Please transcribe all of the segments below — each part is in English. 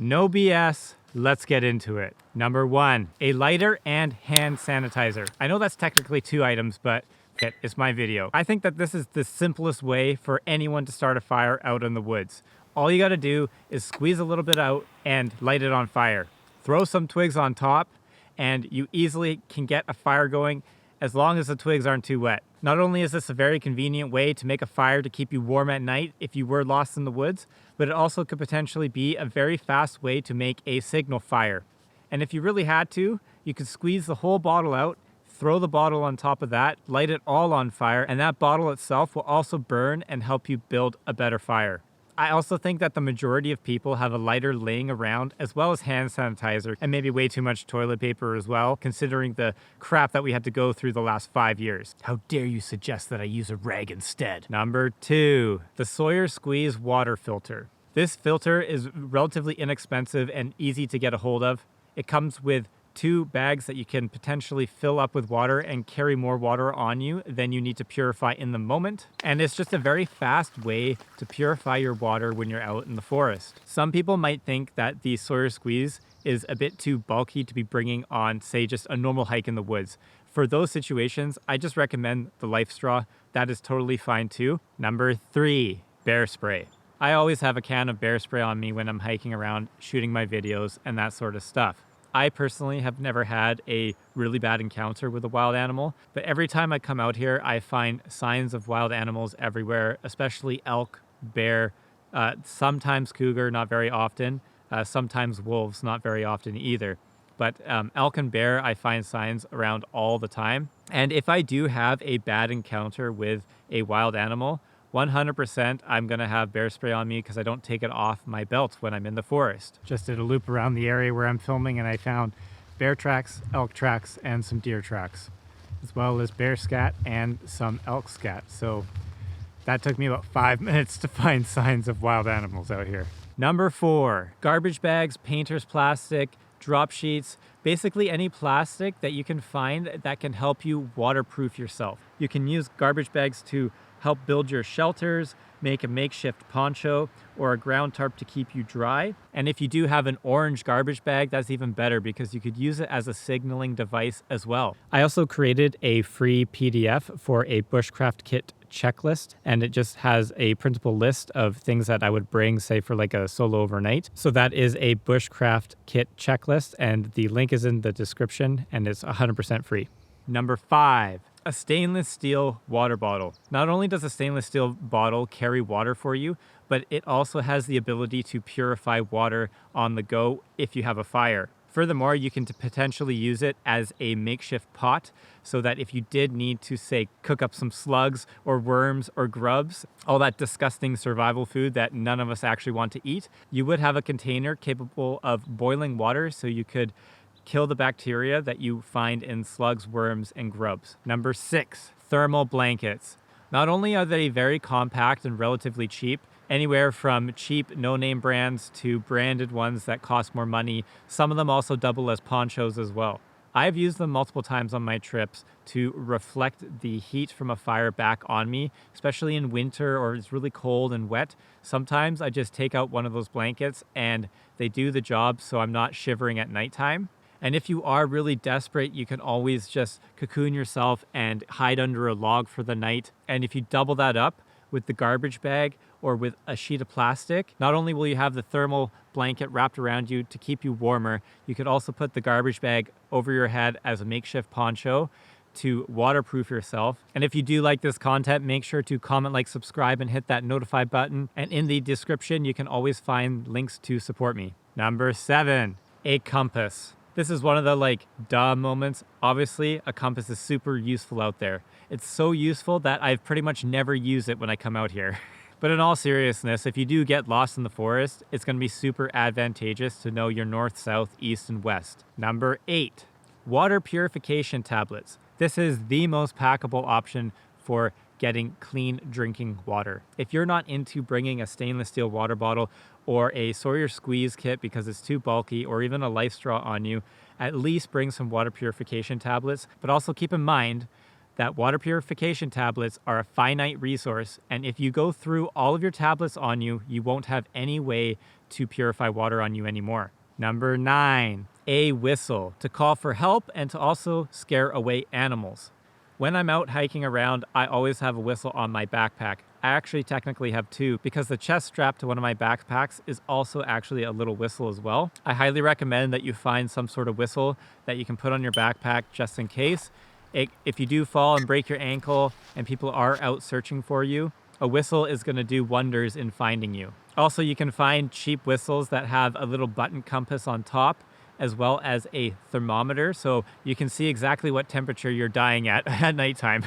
No BS. Let's get into it. Number 1, a lighter and hand sanitizer. I know that's technically 2 items, but it's my video. I think that this is the simplest way for anyone to start a fire out in the woods. All you got to do is squeeze a little bit out and light it on fire. Throw some twigs on top, and you easily can get a fire going as long as the twigs aren't too wet. Not only is this a very convenient way to make a fire to keep you warm at night if you were lost in the woods, but it also could potentially be a very fast way to make a signal fire. And if you really had to, you could squeeze the whole bottle out, throw the bottle on top of that, light it all on fire, and that bottle itself will also burn and help you build a better fire. I also think that the majority of people have a lighter laying around, as well as hand sanitizer, and maybe way too much toilet paper as well, considering the crap that we had to go through the last 5 years. How dare you suggest that I use a rag instead? Number 2, the Sawyer Squeeze water filter. This filter is relatively inexpensive and easy to get a hold of. It comes with 2 bags that you can potentially fill up with water and carry more water on you than you need to purify in the moment. And it's just a very fast way to purify your water when you're out in the forest. Some people might think that the Sawyer Squeeze is a bit too bulky to be bringing on, say, just a normal hike in the woods. For those situations, I just recommend the Life Straw. That is totally fine too. Number 3, bear spray. I always have a can of bear spray on me when I'm hiking around, shooting my videos and that sort of stuff. I personally have never had a really bad encounter with a wild animal, but every time I come out here, I find signs of wild animals everywhere, especially elk, bear, sometimes cougar, not very often, sometimes wolves, not very often either. But elk and bear, I find signs around all the time. And if I do have a bad encounter with a wild animal, 100% I'm going to have bear spray on me because I don't take it off my belt when I'm in the forest. Just did a loop around the area where I'm filming and I found bear tracks, elk tracks, and some deer tracks, as well as bear scat and some elk scat. So that took me about 5 minutes to find signs of wild animals out here. Number 4, garbage bags, painter's plastic, drop sheets, basically any plastic that you can find that can help you waterproof yourself. You can use garbage bags to help build your shelters, make a makeshift poncho, or a ground tarp to keep you dry. And if you do have an orange garbage bag, that's even better because you could use it as a signaling device as well. I also created a free PDF for a Bushcraft Kit Checklist, and it just has a printable list of things that I would bring, say, for like a solo overnight. So that is a Bushcraft Kit Checklist, and the link is in the description, and it's 100% free. Number 5, a stainless steel water bottle. Not only does a stainless steel bottle carry water for you, but it also has the ability to purify water on the go if you have a fire. Furthermore, you can potentially use it as a makeshift pot so that if you did need to, say, cook up some slugs or worms or grubs, all that disgusting survival food that none of us actually want to eat, you would have a container capable of boiling water so you could kill the bacteria that you find in slugs, worms, and grubs. Number 6, thermal blankets. Not only are they very compact and relatively cheap, anywhere from cheap no-name brands to branded ones that cost more money, some of them also double as ponchos as well. I've used them multiple times on my trips to reflect the heat from a fire back on me, especially in winter or it's really cold and wet. Sometimes I just take out one of those blankets and they do the job so I'm not shivering at nighttime. And if you are really desperate, you can always just cocoon yourself and hide under a log for the night. And if you double that up with the garbage bag or with a sheet of plastic, not only will you have the thermal blanket wrapped around you to keep you warmer, you could also put the garbage bag over your head as a makeshift poncho to waterproof yourself. And if you do like this content, make sure to comment, like, subscribe, and hit that notify button. And in the description, you can always find links to support me. Number 7, a compass. This is one of the duh moments. Obviously, a compass is super useful out there. It's so useful that I've pretty much never used it when I come out here. But in all seriousness, if you do get lost in the forest, it's going to be super advantageous to know your north, south, east, and west. Number 8, water purification tablets. This is the most packable option for getting clean drinking water. If you're not into bringing a stainless steel water bottle or a Sawyer Squeeze kit because it's too bulky, or even a Life Straw on you, at least bring some water purification tablets. But also keep in mind that water purification tablets are a finite resource, and if you go through all of your tablets on you, you won't have any way to purify water on you anymore. Number 9, a whistle to call for help and to also scare away animals. When I'm out hiking around, I always have a whistle on my backpack. I actually technically have 2 because the chest strap to one of my backpacks is also actually a little whistle as well. I highly recommend that you find some sort of whistle that you can put on your backpack just in case. If you do fall and break your ankle and people are out searching for you, a whistle is going to do wonders in finding you. Also, you can find cheap whistles that have a little button compass on top, as well as a thermometer, so you can see exactly what temperature you're dying at nighttime.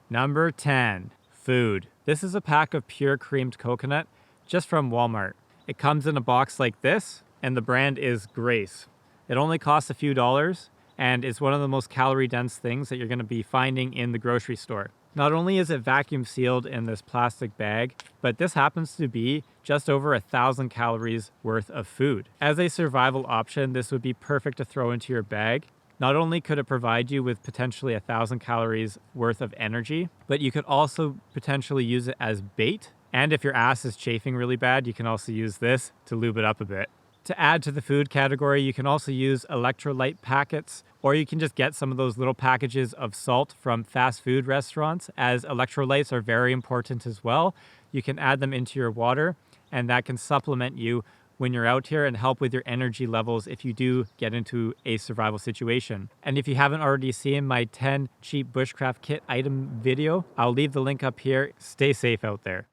Number 10, food. This is a pack of pure creamed coconut just from Walmart. It comes in a box like this, and the brand is Grace. It only costs a few dollars, and it's one of the most calorie-dense things that you're going to be finding in the grocery store. Not only is it vacuum sealed in this plastic bag, but this happens to be just over 1,000 calories worth of food. As a survival option, this would be perfect to throw into your bag. Not only could it provide you with potentially 1,000 calories worth of energy, but you could also potentially use it as bait. And if your ass is chafing really bad, you can also use this to lube it up a bit. To add to the food category, you can also use electrolyte packets, or you can just get some of those little packages of salt from fast food restaurants, as electrolytes are very important as well. You can add them into your water, and that can supplement you when you're out here and help with your energy levels if you do get into a survival situation. And if you haven't already seen my 10 cheap bushcraft kit item video, I'll leave the link up here. Stay safe out there.